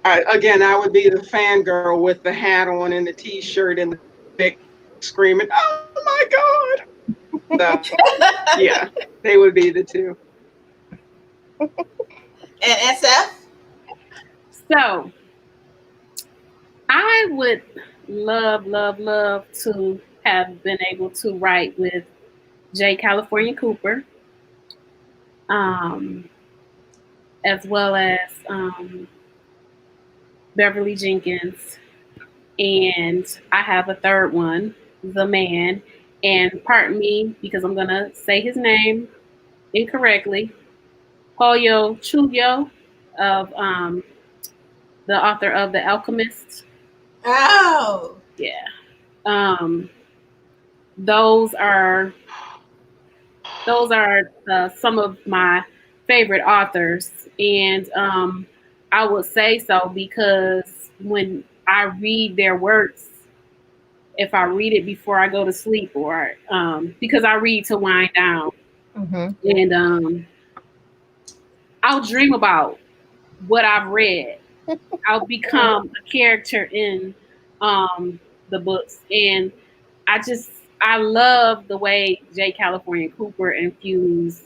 I would be the fangirl with the hat on and the T-shirt and the big screaming, "Oh my God!" So, yeah, they would be the two. And SF? So I would love to have been able to write with J. California Cooper, as well as Beverly Jenkins, and I have a third one, the man. And pardon me because I'm gonna say his name incorrectly. Paulo Chuyo, of the author of The Alchemist. Oh, yeah. Those are some of my favorite authors, and I would say so because when I read their works, if I read it before I go to sleep, or because I read to wind down, and I'll dream about what I've read. I'll become a character in the books, and I love the way J. California Cooper infused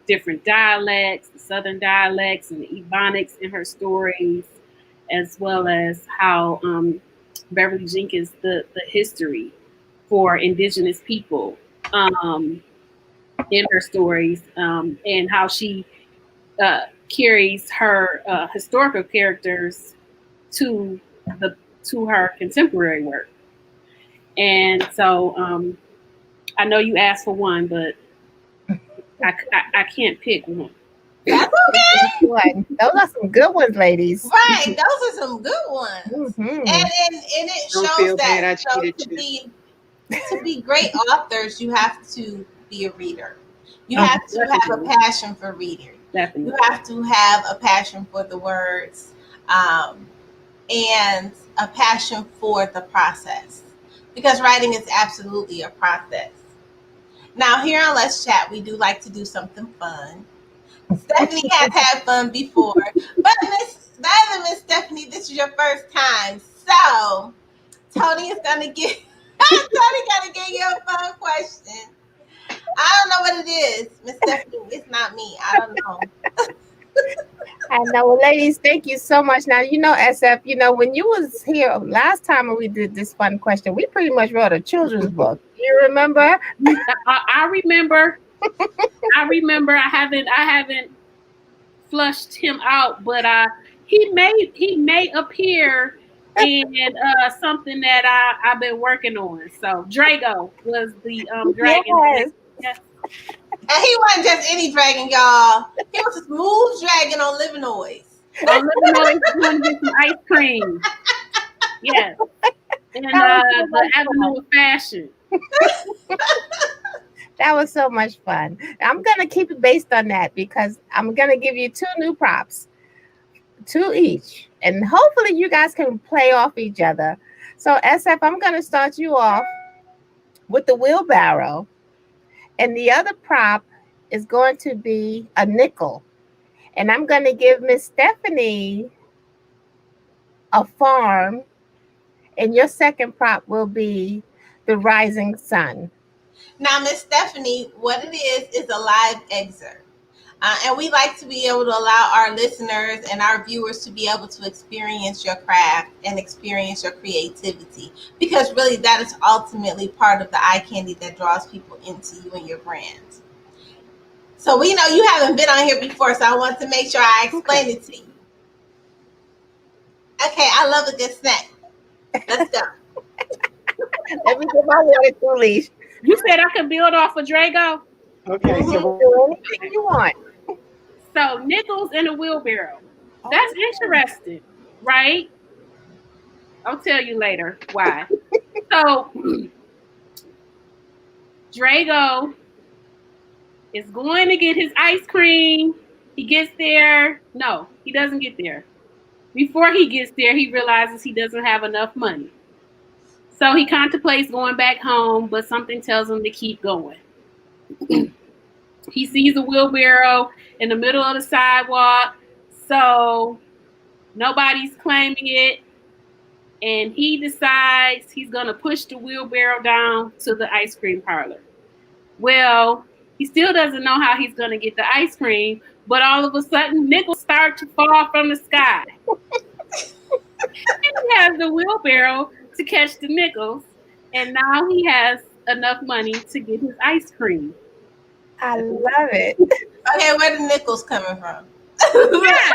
different dialects, the Southern dialects, and the Ebonics in her stories, as well as how Beverly Jenkins, the history for Indigenous people in her stories, and how she carries her historical characters to her contemporary work. And so I know you asked for one, but I can't pick one. That's okay. Those are some good ones, ladies. Right, those are some good ones. And it shows that to be great authors, you have to be a reader. You have to have a passion for reading. Definitely. You have to have a passion for the words, and a passion for the process. Because writing is absolutely a process. Now, here on Let's Chat, we do like to do something fun. Stephanie has had fun before, but Miss Stephanie, this is your first time. So, Tony is gonna give you a fun question. I don't know what it is, Miss Stephanie. It's not me. I don't know. I know. Well, ladies, thank you so much. Now, SF, when you was here last time when we did this fun question, we pretty much wrote a children's book. You remember? I remember. I remember. I haven't flushed him out, but he may appear in something that I've been working on. So Drago was the dragon. Yes. And he wasn't just any dragon, y'all. He was a smooth dragon on Livinois. On Livinois, going to get some ice cream. Yes. And the Avenue of Fashion. That was so much fun. I'm going to keep it based on that because I'm going to give you 2 new props, 2 each. And hopefully you guys can play off each other. So, SF, I'm going to start you off. with the wheelbarrow. And the other prop is going to be a nickel. And I'm going to give Miss Stephanie a farm. And your second prop will be the rising sun. Now, Miss Stephanie, what it is a live excerpt. And we like to be able to allow our listeners and our viewers to be able to experience your craft and experience your creativity, because really that is ultimately part of the eye candy that draws people into you and your brand. So we know you haven't been on here before, so I want to make sure I explain it to you. Okay, I love a good snack. Let's go. Let me get my water too, leash. You said I could build off of Drago? Okay, You so can do anything you want. So nickels in a wheelbarrow. That's interesting, right? I'll tell you later why. So Drago is going to get his ice cream. He gets there. No, he doesn't get there. Before he gets there, he realizes he doesn't have enough money. So he contemplates going back home, but something tells him to keep going. He sees a wheelbarrow in the middle of the sidewalk, so nobody's claiming it. And he decides he's going to push the wheelbarrow down to the ice cream parlor. Well, he still doesn't know how he's going to get the ice cream, but all of a sudden, nickels start to fall from the sky. And he has the wheelbarrow to catch the nickels, and now he has enough money to get his ice cream. I love it. Okay, where the nickels coming from? Yeah.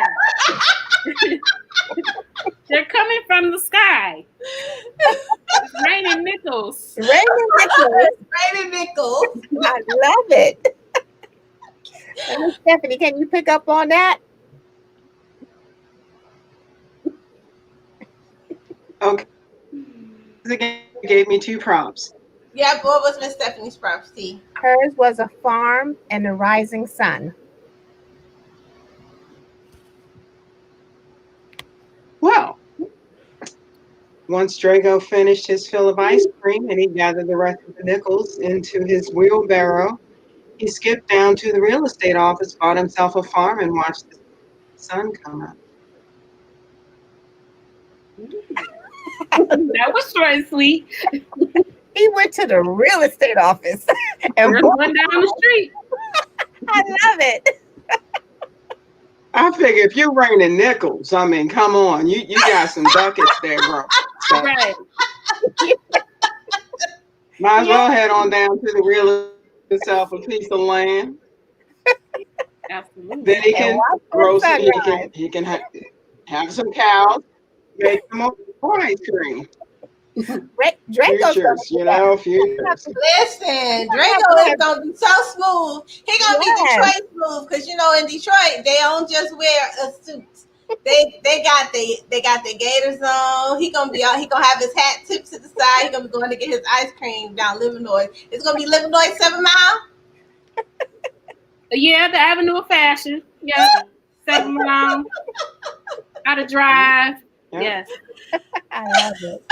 They're coming from the sky. It's raining nickels. Raining nickels. Raining nickels. I love it. And Stephanie, can you pick up on that? okay. Again, gave me 2 props. Yeah, what was Miss Stephanie's props? T? Hers was a farm and the rising sun. Well, once Drago finished his fill of ice cream and he gathered the rest of the nickels into his wheelbarrow, he skipped down to the real estate office, bought himself a farm, and watched the sun come up. That was short and sweet. He went to the real estate office and There's one down the street. I love it. I figure if you're raining nickels, I mean, come on, you got some buckets there, bro. So, Right. might as well head on down to the real himself a piece of land. Absolutely. Then he can grow some. He can have some cows, make some more ice cream. Futures, you know, futures. Listen, Drago is gonna be so smooth. He gonna be Detroit smooth, because you know in Detroit they don't just wear a suit. They got their gators on. He gonna have his hat tipped to the side. He gonna be going to get his ice cream down Livernois. It's gonna be Livernois 7 Mile. Yeah, the Avenue of Fashion. Yeah, 7 Mile. How to drive. Yeah. Yes. I love it.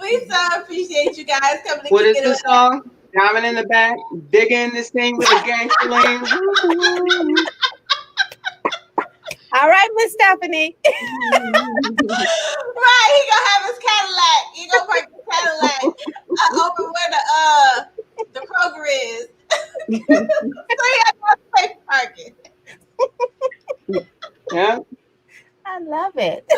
We so appreciate you guys coming to What kick is it the song? Diamond in the back, digging this thing with a gangster lean. All right, Miss Stephanie. Right, he gonna have his Cadillac. He gonna park the Cadillac over where the Kroger is. So he has to pay for parking. Yeah. I love it. I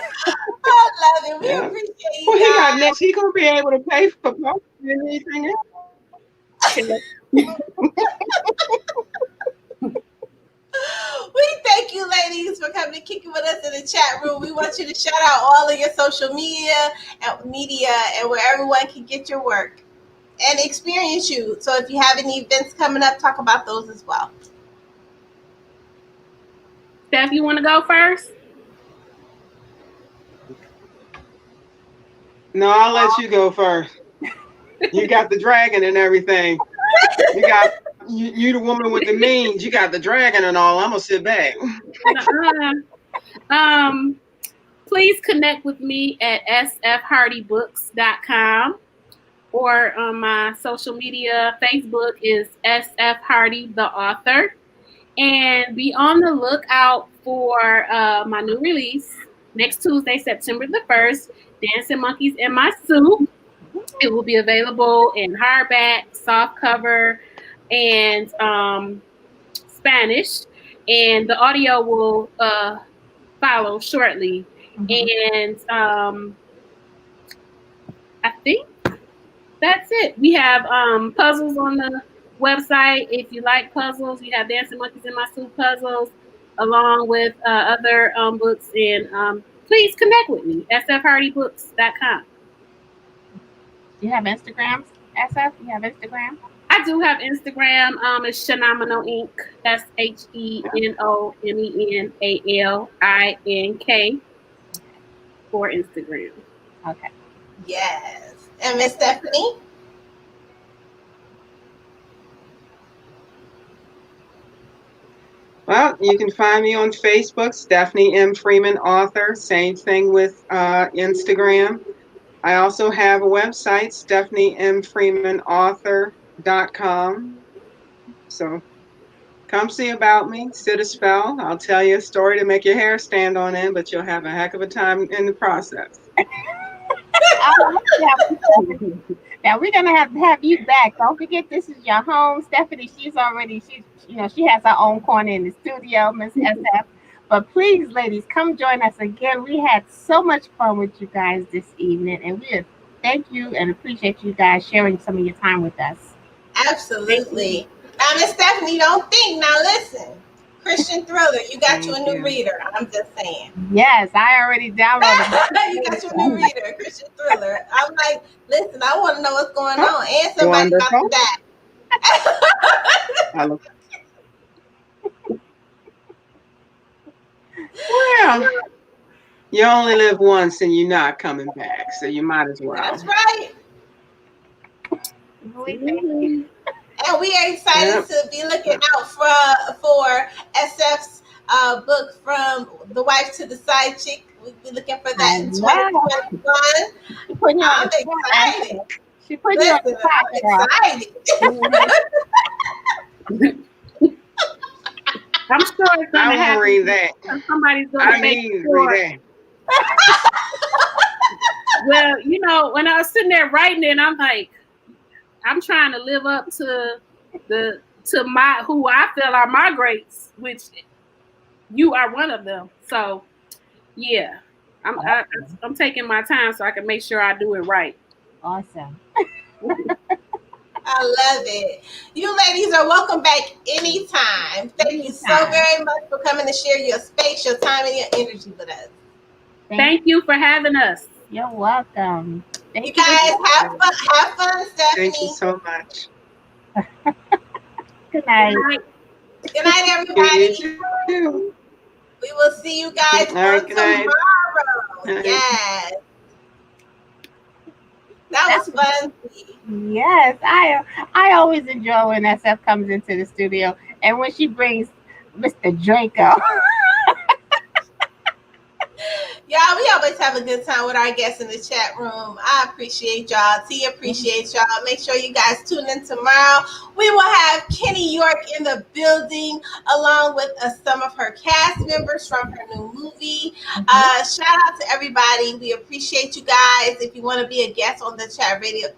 love it. We Yeah. appreciate you Well, he guys. got next. He gonna be able to pay for parking and anything else. We thank you, ladies, for coming and kicking with us in the chat room. We want you to shout out all of your social media and where everyone can get your work and experience you. So if you have any events coming up, talk about those as well. Steph, you want to go first? No, I'll let you go first. You got the dragon and everything. You the woman with the means. You got the dragon and all. I'm gonna sit back. Please connect with me at sfhardybooks.com. or on my social media. Facebook is SF Hardy, the author. And be on the lookout for my new release next Tuesday, September the 1st, Dancing Monkeys in My Soup. It will be available in hardback, soft cover, and Spanish. And the audio will follow shortly. And I think that's it. We have puzzles on the website. If you like puzzles, we have Dancing Monkeys in My Soup puzzles, along with other books. And please connect with me, sfhardybooks.com. Do you have Instagram, SF? You have Instagram? I do have Instagram. It's Shenomenal Inc. SHENOMENALINK for Instagram. Okay. Yes. And Miss Stephanie? Well, you can find me on Facebook, Stephanie M. Freeman, author. Same thing with Instagram. I also have a website, stephaniemfreemanauthor.com. So come see about me, sit a spell. I'll tell you a story to make your hair stand on end, but you'll have a heck of a time in the process. Now we're gonna have you back. Don't forget, this is your home, Stephanie. She has her own corner in the studio, Miss SF. But please, ladies, come join us again. We had so much fun with you guys this evening, and we thank you and appreciate you guys sharing some of your time with us. Absolutely. Now, Miss Stephanie, don't think. Now, listen. Christian Thriller, you got you a new reader. I'm just saying. Yes, I already downloaded it. You got your new reader, Christian Thriller. I'm like, listen, I want to know what's going on. And somebody about to die. Well, you only live once and you're not coming back, so you might as well. That's right. And we are excited to be looking out for SF's book, From the Wife to the Side Chick. We'll be looking for that in 2021. I'm excited. She put you on the excited. I'm sure it's going to happen. Read that. Somebody's going to make sure. Well, when I was sitting there writing it, I'm like, I'm trying to live up to my who I feel are my greats, which you are one of them. So, yeah, I'm taking my time so I can make sure I do it right. Awesome. I love it. You ladies are welcome back anytime. Thank you so very much for coming to share your space, your time, and your energy with us. Thank you for having us. You're welcome. You guys have fun, Stephanie. Thank you so much. Good night. Good night, everybody. We will see you guys tomorrow. Yes. That was fun. Yes, I always enjoy when SF comes into the studio and when she brings Mr. Draco. Y'all, we always have a good time with our guests in the chat room. I appreciate y'all. T appreciates y'all. Make sure you guys tune in tomorrow. We will have Kenny York in the building along with some of her cast members from her new movie. Shout out to everybody. We appreciate you guys. If you want to be a guest on the Chat Radio,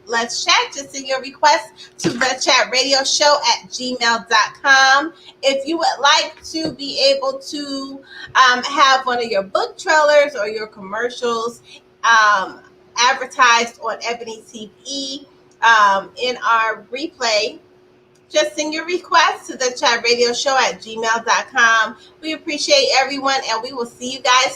Let's Chat, just send your request to thechatradioshow@gmail.com. If you would like to be able to have one of your book trailers or your commercials advertised on Ebony TV in our replay, just send your request to thechatradioshow@gmail.com. We appreciate everyone, and we will see you guys